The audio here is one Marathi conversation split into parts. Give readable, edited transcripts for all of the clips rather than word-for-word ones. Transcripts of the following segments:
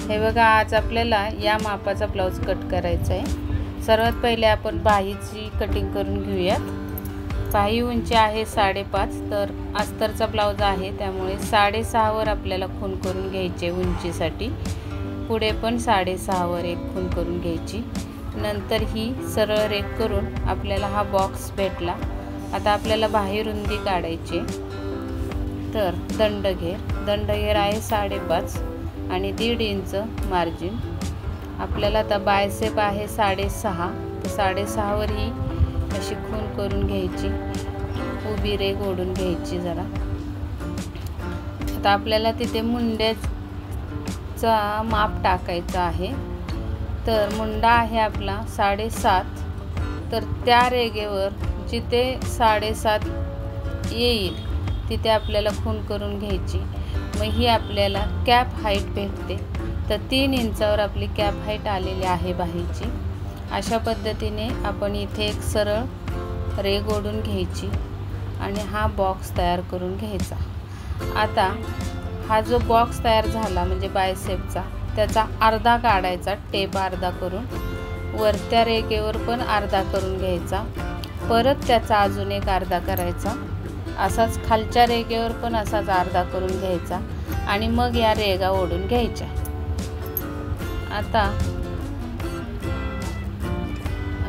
हे बघा, आज आपल्याला या मापाचा ब्लाऊज कट करायचा आहे। सर्वात पहिले आपण बाहीची कटिंग करून घेऊयात। बाही उंची आहे 5.5, तर अस्तरचा ब्लाऊज आहे त्यामुळे 6.5 वर आपल्याला खून करून घ्यायचे उंचीसाठी। पुढे पण 6.5 वर एक खून करून घ्यायची। नंतर ही सरळ रेघ करून आपल्याला हा बॉक्स भेटला। आता आपल्याला बाही रुंदी काढायची, तर दंडघेर आहे 5.5 आणि 1.5 इंच मार्जिन। आपल्याला आता बायसेप आहे 6.5, तर 6.5 वर ही अशी खून करून घ्यायची, उभी रेघ ओढून घ्यायची जरा। आता आपल्याला तिथे मुंड्याचा माप टाकायचा आहे, तर मुंडा आहे आपला 7.5, तर त्या रेघेवर जिथे 7.5 येईल तिथे आपल्याला खून करून घ्यायची। मग ही आपल्याला कॅप हाईट भेटते, तर 3 इंचावर आपली कॅप हाईट आलेली आहे बाहीची। अशा पद्धतीने आपण इथे एक सरळ रेघ ओढून घ्यायची आणि हा बॉक्स तयार करून घ्यायचा। आता हा जो बॉक्स तयार झाला म्हणजे बायसेपचा, त्याचा अर्धा काढायचा, टेप अर्धा करून वरच्या रेघेवर पण अर्धा करून घ्यायचा, परत त्याचा अजून एक अर्धा करायचा, असाच खालच्या रेघेवर पण असाच अर्धा करून घ्यायचा आणि मग या रेघा ओढून घ्यायच्या। आता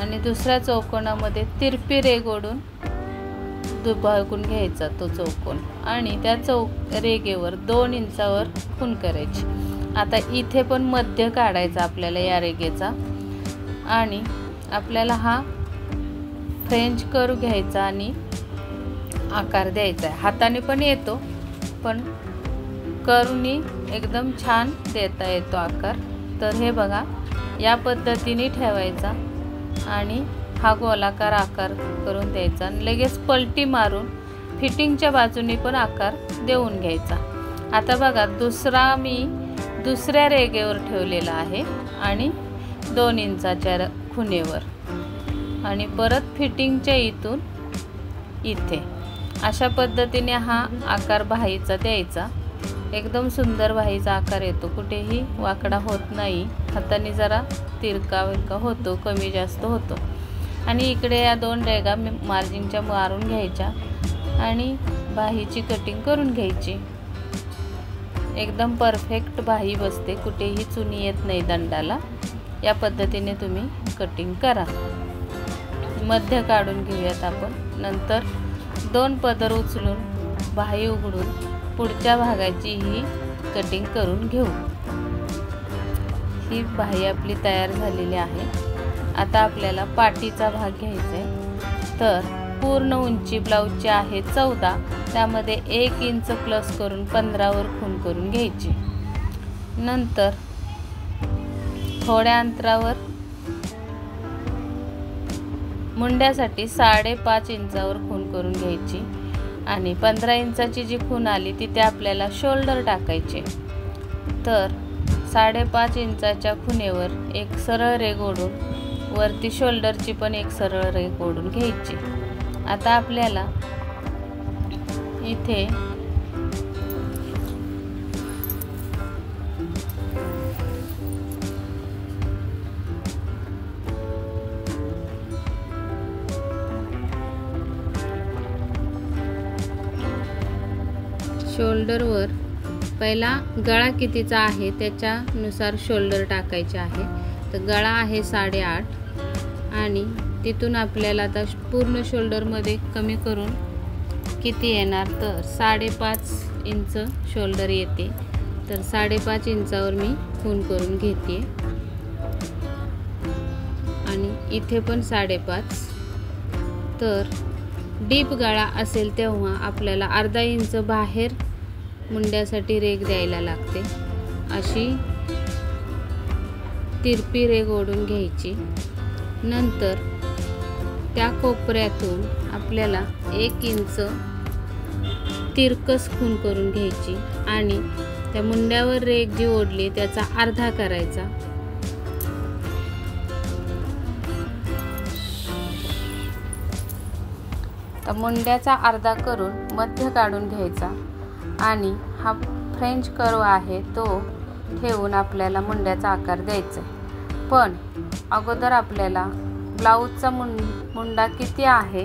आणि दुसऱ्या चौकोनामध्ये तिरपी रेघ ओढून दुभागून घ्यायचा तो चौकोन आणि त्या रेघेवर 2 इंचावर खून करायची। आता इथे पण मध्य काढायचा आपल्याला या रेघेचा आणि आपल्याला हा फ्रेंच कर्व घ्यायचा आणि आकार द्यायचा आहे। हाताने पण येतो, पण कर्वनी एकदम छान देता येतो आकार। तर हे बघा, या पद्धतीने ठेवायचा आणि हा गोलाकार आकार करून द्यायचा आणि लगेच पलटी मारून फिटिंगच्या बाजूने पण आकार देऊन घ्यायचा। आता बघा, मी दुसऱ्या रेघेवर ठेवलेला आहे आणि 2 इंचाच्या खुणेवर आणि परत फिटिंगच्या इथून इथे अशा पद्धतीने हा आकार बाहीचा द्यायचा। एकदम सुंदर बाहीचा आकार येतो, कुठेही वाकडा होत नाही। हाताने जरा तिरका होतो, कमी जास्त होतो। आणि इकडे या 2 रेघा मार्जिनच्या मारून घ्यायच्या आणि बाहीची कटिंग करून घ्यायची। एकदम परफेक्ट बाही बसते, कुठेही चुनी येत नाही दंडाला। या पद्धतीने तुम्ही कटिंग करा। मध्य काढून घेऊयात आपण। नंतर 2 पदर उचलून बाही उघडून पुढच्या भागाची ही कटिंग करून घेऊ। ही बाही आपली तयार झालेली आहे। आता आपल्याला पाठीचा भाग घ्यायचा आहे, तर पूर्ण उंची ब्लाऊजची आहे 14, त्यामध्ये 1 इंच प्लस करून 15 वर खून करून घ्यायची। नंतर थोड्या अंतरावर मुंड्यासाठी 5.5 इंचावर खून करून घ्यायची आणि 15 इंचाची जी खून आली तिथे आपल्याला शोल्डर टाकायचे। तर 5.5 इंचाच्या खुणेवर एक सरळ रेघ ओढून वरती शोल्डरची पण एक सरळ रेघ ओढून घ्यायची। आता आपल्याला इथे शोल्डरवर पहिला गळा कितीचा आहे त्याच्यानुसार शोल्डर टाकायचे आहे। तर गळा आहे 8.5 आणि तिथून आपल्याला आता पूर्ण शोल्डरमध्ये कमी करून किती येणार, तर 5.5 इंच शोल्डर येते। तर 5.5 इंचावर मी खून करून घेते आणि इथे पण 5.5। तर डीप गळा असेल तेव्हा आपल्याला अर्धा इंच बाहेर मुंड्यासाठी रेघ द्यायला लागते। अशी तिरपी रेघ ओढून घ्यायची। नंतर त्या कोपऱ्यातून आपल्याला 1 इंच तिरकस खून करून घ्यायची आणि त्या मुंड्यावर रेघ जी ओढली त्याचा अर्धा करायचा। तर मुंड्याचा अर्धा करून मध्य काढून घ्यायचा आणि हा फ्रेंच कर्व आहे तो ठेवून आपल्याला मुंड्याचा आकार द्यायचा आहे। पण अगोदर आपल्याला ब्लाऊजचा मुंडा किती आहे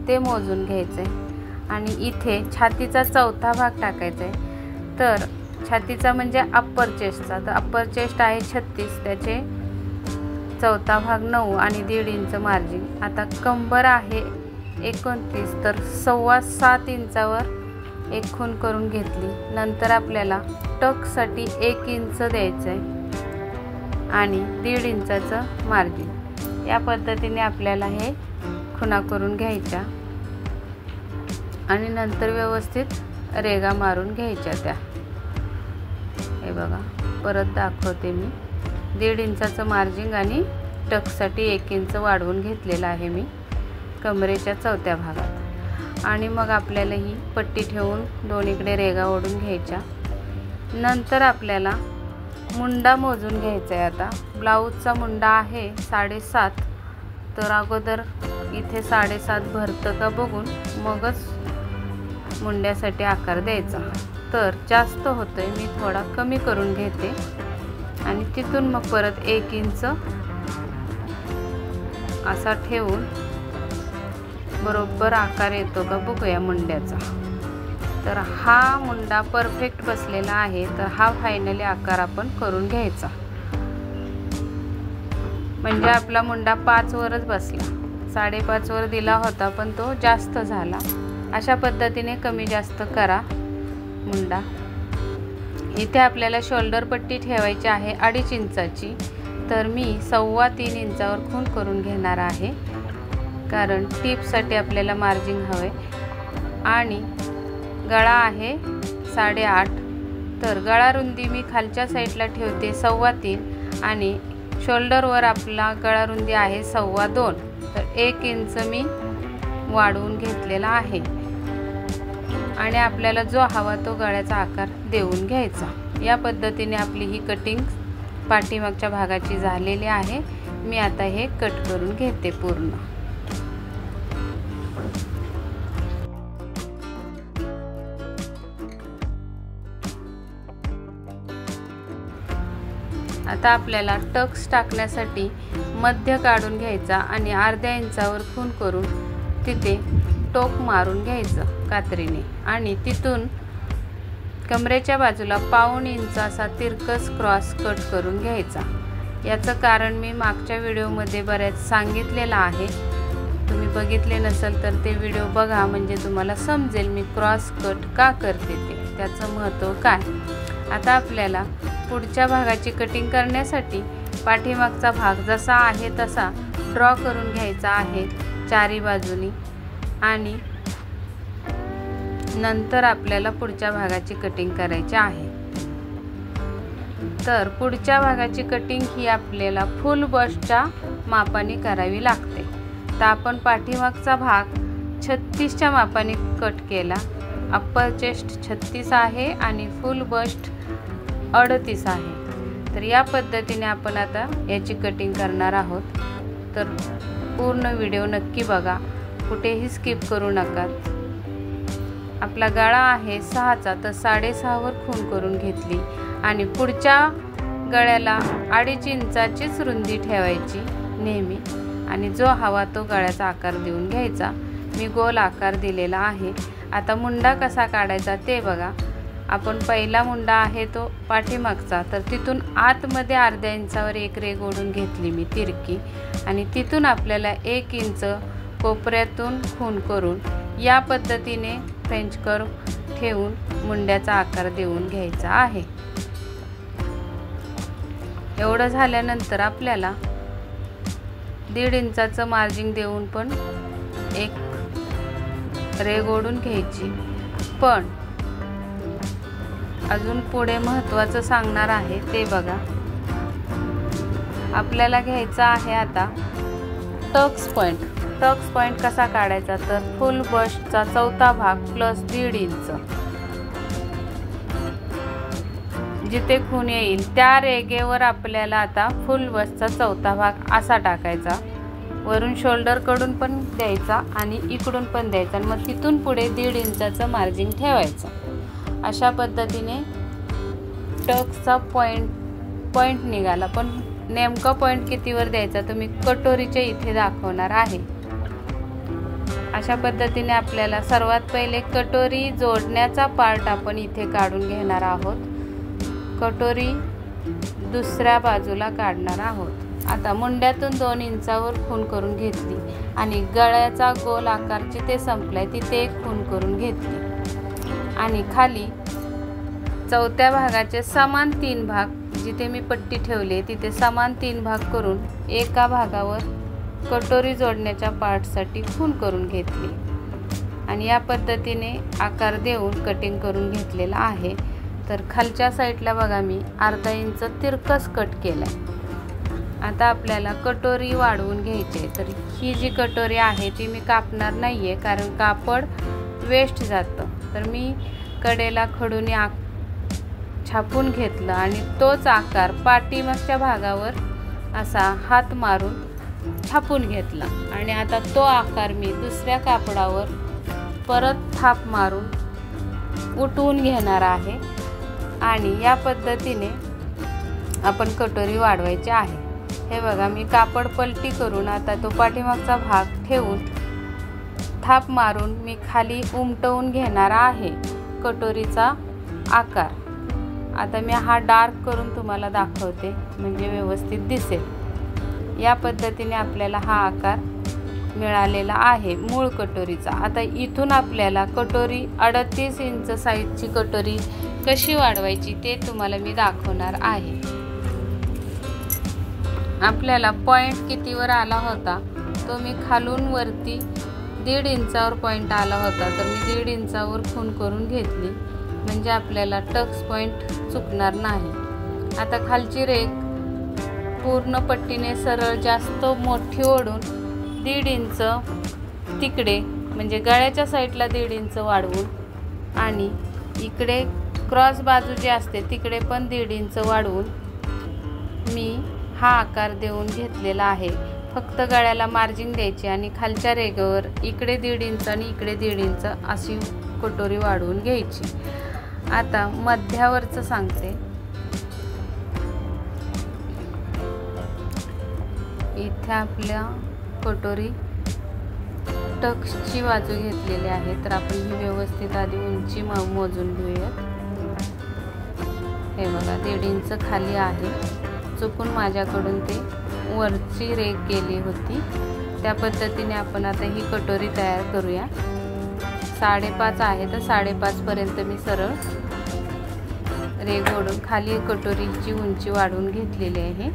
ते मोजून घ्यायचं आहे आणि इथे छातीचा चौथा भाग टाकायचा आहे। तर छातीचा म्हणजे अप्पर चेस्टचा, तर अप्पर चेस्ट आहे 36, त्याचे चौथा भाग 9 आणि 1.5 इंच मार्जिन। आता कंबर आहे 29, तर 7.25 इंचावर एक खूण करून घेतली। नंतर आपल्याला टक्ससाठी 1 इंच द्यायचं आहे आणि 1.5 इंचाचं मार्जिन। या पद्धतीने आपल्याला हे खुणा करून घ्यायच्या आणि नंतर व्यवस्थित रेगा मारून घ्यायच्या त्या। हे बघा, परत दाखवते मी। 1.5 इंचाचं मार्जिन आणि टक्ससाठी 1 इंच वाढवून घेतलेलं आहे मी कमरेच्या चौथ्या भागात। आणि मग आपल्याला ही पट्टी ठेवून दोन्हीकडे रेगा ओढून घ्यायच्या। नंतर आपल्याला मुंडा मोजून घ्यायचा आहे। आता ब्लाऊजचा मुंडा आहे 7.5, तर अगोदर इथे 7.5 भरतं का बघून मगच मुंड्यासाठी आकार द्यायचा। तर जास्त होतंय, मी थोडा कमी करून घेते आणि तिथून मग परत 1 इंच असा ठेवून बरोबर आकार येतो का बघूया मुंड्याचा। तर हा मुंडा परफेक्ट बसलेला आहे, तर हा फायनली आकार आपण करून घ्यायचा। म्हणजे आपला मुंडा 5 वरच बसला, 5.5 वर दिला होता पण तो जास्त झाला। अशा पद्धतीने कमी जास्त करा मुंडा। इथे आपल्याला शोल्डर पट्टी ठेवायची आहे 2.5 इंचाची, तर मी 3.25 इंचावर खूण करून घेणार आहे, कारण टिपसाठी आपल्याला मार्जिन हवे। आणि गळा आहे 8.5, तर गळा रुंदी मी खालच्या साईडला ठेवते 3.25 आणि शोल्डरवर आपला गळा रुंदी आहे 2.25, तर 1 इंच मी वाढवून घेतलेला आहे आणि आपल्याला जो हवा तो गळ्याचा आकार देऊन घ्यायचा। या पद्धतीने आपली ही कटिंग पाठीमागच्या भागाची झालेली आहे। मी आता हे कट करून घेते पूर्ण। आता आपल्याला टक्स टाकण्यासाठी मध्य काढून घ्यायचा आणि 1/2 इंचावर खूण करून तिथे टोक मारून घ्यायचं कात्रीने आणि तिथून कमरेच्या बाजूला 1/4 इंच असा तिरकस क्रॉस कट करून घ्यायचा। याचं कारण मी मागच्या व्हिडिओमध्ये बऱ्याच सांगितलेलं आहे, तुम्ही बघितले नसेल तर ते व्हिडिओ बघा, म्हणजे तुम्हाला समजेल मी क्रॉस कट का करते ते, त्याचं महत्त्व काय। आता आपल्याला पुढच्या भागाची कटिंग करण्यासाठी पाठीमागचा भाग जसा आहे तसा ड्रॉ करून घ्यायचा आहे चारी बाजूनी आणि नंतर आपल्याला पुढच्या भागाची कटिंग करायची आहे। तर पुढच्या भागाची कटिंग ही आपल्याला फुल बस्टच्या मापाने करावी लागते। तर आपण पाठीमागचा भाग 36च्या मापाने कट केला, अप्पर चेस्ट 36 आहे आणि फुल बस्ट 38 आहे। तर या पद्धतीने आपण आता याची कटिंग करणार आहोत। तर पूर्ण व्हिडिओ नक्की बघा, कुठेही स्किप करू नका। आपला गळा आहे 6चा, तर 6.5 वर खूण करून घेतली आणि पुढच्या गळ्याला 2.5 इंचाचीच रुंदी ठेवायची नेहमी आणि जो हवा तो गळ्याचा आकार देऊन घ्यायचा। मी गोल आकार दिलेला आहे। आता मुंडा कसा काढायचा ते बघा। आपण पहिला मुंडा आहे तो पाठीमागचा, तर तिथून आतमध्ये 1/2 इंचावर एक रेघ ओढून घेतली मी तिरकी आणि तिथून आपल्याला 1 इंच कोपऱ्यातून खूण करून या पद्धतीने फ्रेंच कर्व ठेवून मुंड्याचा आकार देऊन घ्यायचा आहे। एवढं झाल्यानंतर आपल्याला 1.5 इंचाचं मार्जिन देऊन पण एक रेघ ओढून घ्यायची। पण अजून पुढे महत्त्वाचं सांगणार आहे ते बघा। आपल्याला घ्यायचा आहे आता टक्स पॉइंट। टक्स पॉइंट कसा काढायचा, तर फुल बस्टचा चौथा भाग प्लस 1.5 इंच जिथे खूण येईल त्या रेघेवर आपल्याला आता फुल बस्टचा चौथा भाग असा टाकायचा। वरून शोल्डरकडून पण द्यायचा आणि इकडून पण द्यायचा आणि मग तिथून पुढे 1.5 इंचाचं मार्जिन ठेवायचं। अशा पद्धतीने टक्सचा पॉइंट निघाला, पण नेमका पॉइंट कितीवर द्यायचा तो मी कटोरीच्या इथे दाखवणार आहे। अशा पद्धतीने आपल्याला सर्वात पहिले कटोरी जोडण्याचा पार्ट आपण इथे काढून घेणार आहोत। कटोरी दुसऱ्या बाजूला काढणार आहोत। आता मुंड्यातून 2 इंचावर खूण करून घेतली आणि गळ्याचा गोल आकार जिथे संपलाय तिथे एक खूण करून घेतली आणि खाली चौथ्या भागाचे समान 3 भाग, जिथे मी पट्टी ठेवली तिथे समान 3 भाग करून एका भागावर कटोरी जोडण्याच्या पार्टसाठी खूण करून घेतली आणि या पद्धतीने आकार देऊन कटिंग करून घेतलेला आहे। तर खालच्या साईडला बघा मी अर्धा इंच तिरकस कट केलाय। आता आपल्याला कटोरी वाढवून घ्यायची, तर ही जी कटोरी आहे ती मी कापणार नाहीये कारण कापड वेस्ट जातं। तर मी कडेला खडूने छापून घेतलं आणि तोच आकार पाठीमागच्या भागावर असा हात मारून छापून घेतला आणि आता तो आकार मी दुसऱ्या कापडावर परत थाप मारून उठवून घेणार आहे आणि या पद्धतीने आपण कटोरी वाढवायची आहे। हे बघा मी कापड पलटी करून आता तो पाठीमागचा भाग ठेवून थाप मारून मी खाली उमटवून घेणार आहे कटोरीचा आकार। आता मी हा डार्क करून तुम्हाला दाखवते म्हणजे व्यवस्थित दिसेल। या पद्धतीने आपल्याला हा आकार मिळालेला आहे मूळ कटोरीचा। आता इथून आपल्याला कटोरी 38 इंच साईजची कटोरी कशी वाढवायची ते तुम्हाला मी दाखवणार आहे। आपल्याला पॉइंट कितीवर आला होता तो मी खालून वरती 1.5 इंचावर पॉइंट आला होता, तर मी 1.5 इंचावर खूण करून घेतली म्हणजे आपल्याला टक्स पॉइंट चुकणार नाही। आता खालची रेघ पूर्ण पट्टीने सरळ जास्त मोठी ओढून 1.5 इंच तिकडे म्हणजे गळ्याच्या साईडला 1.5 इंच वाढवून आणि इकडे क्रॉस बाजू जी असते तिकडे पण 1.5 इंच वाढवून मी हा आकार देऊन घेतलेला आहे। फक्त गळ्याला मार्जिन द्यायची आणि खालच्या रेघेवर इकडे 1.5 इंच आणि इकडे 1.5 इंच अशी कटोरी वाढवून घ्यायची। आता मध्यावरचं सांगते। इथे आपल्या कटोरी टक्सची बाजू घेतलेली आहे, तर आपण ही व्यवस्थित आधी उंची मोजून घेऊयात। हे बघा 1.5 इंच खाली आहे, चुकून माझ्याकडून ते वरची रेघ गेली होती। त्या पद्धतीने आपण आता ही कटोरी तयार करूया। 5.5 आहे तर 5.5 पर्यंत मी सरळ रेघ ओढून खाली कटोरीची उंची वाढवून घेतलेली आहे।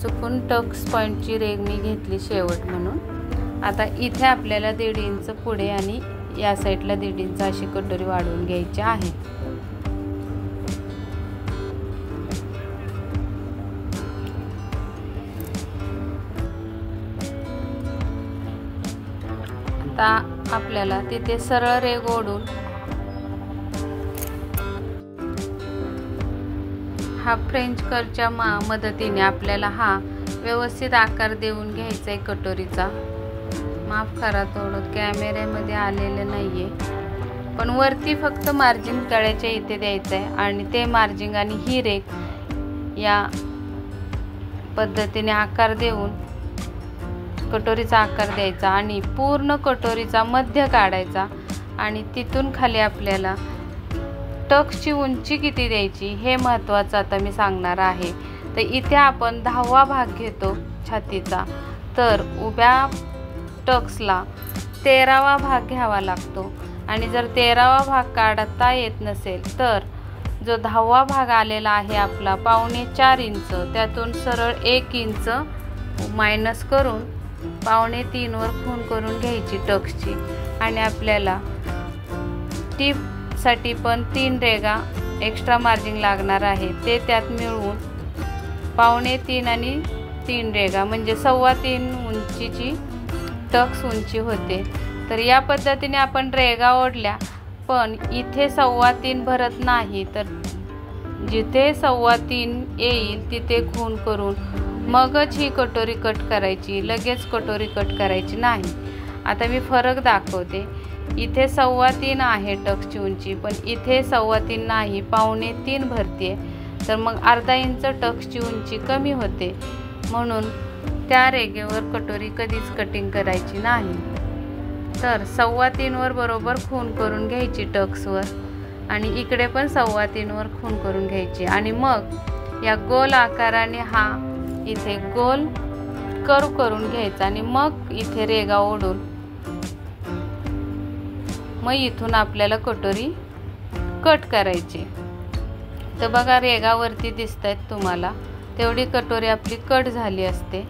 चुकून टक्स पॉइंटची रेघ मी घेतली शेवट म्हणून। आता इथे आपल्याला 1.5 इंच पुढे आणि या साईडला 1.5 इंच अशी कटोरी वाढवून घ्यायची आहे। आता आपल्याला तिथे सरळ रेघ ओढून हा फ्रेंच कर्वच्या मदतीने आपल्याला हा व्यवस्थित आकार देऊन घ्यायचा आहे कटोरीचा। माफ करा थोडं कॅमेऱ्यामध्ये आलेलं नाहीये, पण वरती फक्त मार्जिन गळ्याच्या इथे द्यायचं आहे आणि ते मार्जिन आणि ही रेघ या पद्धतीने आकार देऊन कटोरीचा आकार द्यायचा आणि पूर्ण कटोरीचा मध्य काढायचा आणि तिथून खाली आपल्याला टक्सची उंची किती द्यायची हे महत्त्वाचं आता मी सांगणार आहे। तर इथे आपण 10वा भाग घेतो छातीचा, तर उभ्या टक्सला 13वा भाग घ्यावा लागतो आणि जर 13वा भाग काढता येत नसेल तर जो 10वा भाग आलेला आहे आपला 4.25 इंच, त्यातून सरळ 1 इंच मायनस करून 2.25 वर खूण करून घ्यायची टक्सची आणि आपल्याला टिपसाठी पण 3 रेघा एक्स्ट्रा मार्जिन लागणार आहे, ते त्यात मिळवून 2.25 आणि 3 रेघा म्हणजे 3.25 उंचीची टक्स उंची होते। तर या पद्धतीने आपण रेघा ओढल्या, पण इथे 3.25 भरत नाही, तर जिथे 3.25 येईल तिथे खूण करून मगच ही कटोरी कट करायची, लगेच कटोरी कट करायची नाही। आता मी फरक दाखवते। इथे 3.25 आहे टक्सची उंची, पण इथे 3.25 नाही, 2.25 भरते। तर मग अर्धा इंच टक्सची उंची कमी होते, म्हणून त्या रेघेवर कटोरी कधीच कटिंग करायची नाही. तर 3.25 वर बरोबर खून करून घ्यायची टक्सवर आणि इकडे पण 3.25 वर खून करून घ्यायची आणि मग या गोल आकाराने हा इथे गोल कर्व करून घ्यायचा आणि मग इथे रेगा ओढून मग इथून आपल्याला कटोरी कट करायची. तर बघा रेगावरती दिसत आहेत तुम्हाला, तेवढी कटोरी आपली कट झाली असते.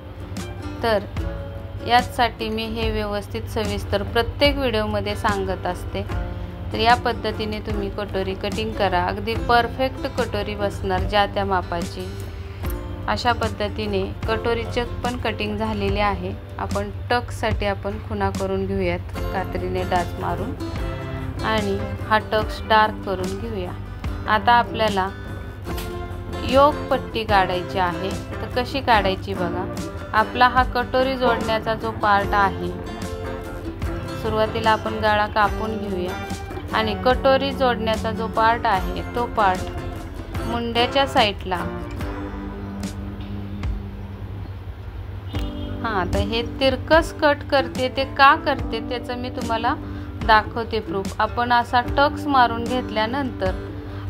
तर याचसाठी मी हे व्यवस्थित सविस्तर प्रत्येक व्हिडिओमध्ये सांगत असते. तर या पद्धतीने तुम्ही कटोरी कटिंग करा, अगदी परफेक्ट कटोरी बसणार ज्या त्या मापाची. अशा पद्धतीने कटोरीचे पण कटिंग झालेले आहे. आपण टक्ससाठी आपण खुणा करून घेऊयात कात्रीने डाच मारून आणि हा टक्स डार्क करून घेऊया. आता आपल्याला योक पट्टी काढायची आहे. तर कशी काढायची बघा. आपला हा कटोरी जोडण्याचा जो पार्ट आहे, सुरुवातीला आपण गळा कापून घेऊया आणि कटोरी जोडण्याचा जो पार्ट आहे तो पार्ट मुंड्याच्या साईडला. तर हे तिरकस कट करते, ते का करते त्याचं मी तुम्हाला दाखवते प्रूफ. आपण असा टक्स मारून घेतल्यानंतर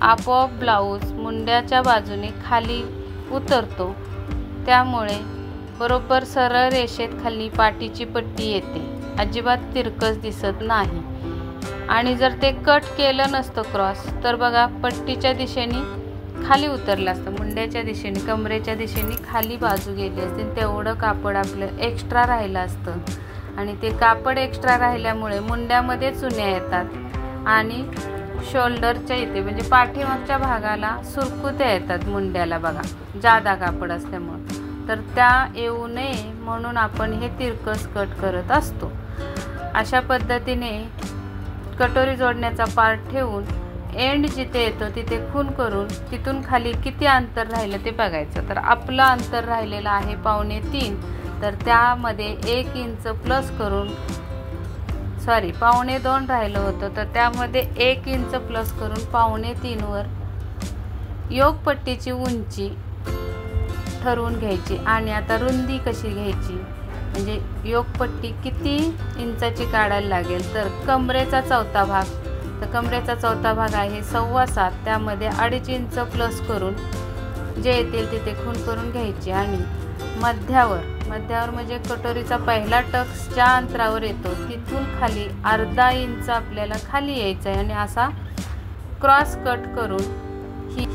आपोआप ब्लाऊज मुंड्याच्या बाजूने खाली उतरतो, त्यामुळे बरोबर सरळ रेषेत खाली पाठीची पट्टी येते, अजिबात तिरकस दिसत नाही. आणि जर ते कट केलं नसतं क्रॉस, तर बघा पट्टीच्या दिशेने खाली उतरलं असतं, मुंड्याच्या दिशेने कमरेच्या दिशेने खाली बाजू गेली असते. तेवढं कापड आपलं एक्स्ट्रा राहिलं असतं आणि ते कापड एक्स्ट्रा राहिल्यामुळे मुंड्यामध्ये चुन्या येतात आणि शोल्डरच्या इथे म्हणजे पाठीमागच्या भागाला सुरकुत्या येतात मुंड्याला बघा, जादा कापड असल्यामुळे. तर त्या येऊ नये म्हणून आपण हे तिरकस कट करत असतो. अशा पद्धतीने कटोरी जोडण्याचा पार्ट ठेवून एंड जिथे येतो तिथे खून करून तिथून खाली किती अंतर राहिलं ते बघायचं. तर आपलं अंतर राहिलेलं आहे 2.25, तर त्यामध्ये 1 इंच प्लस करून 2.25 राहिलं होतं, तर त्यामध्ये 1 इंच प्लस करून 2.25 वर योक पट्टीची उंची ठरवून घ्यायची. आणि आता रुंदी कशी घ्यायची म्हणजे योकपट्टी किती इंचाची काढायला लागेल, तर कमरेचा चौथा भाग, तर कमरेचा चौथा भाग आहे 7.25, त्यामध्ये 2.5 इंच प्लस करून जे येतील तिथे खून करून घ्यायची. आणि मध्यावर म्हणजे कटोरीचा पहिला टक्स ज्या अंतरावर येतो तिथून खाली अर्धा इंच आपल्याला खाली यायचं आहे आणि असा क्रॉस कट करून ही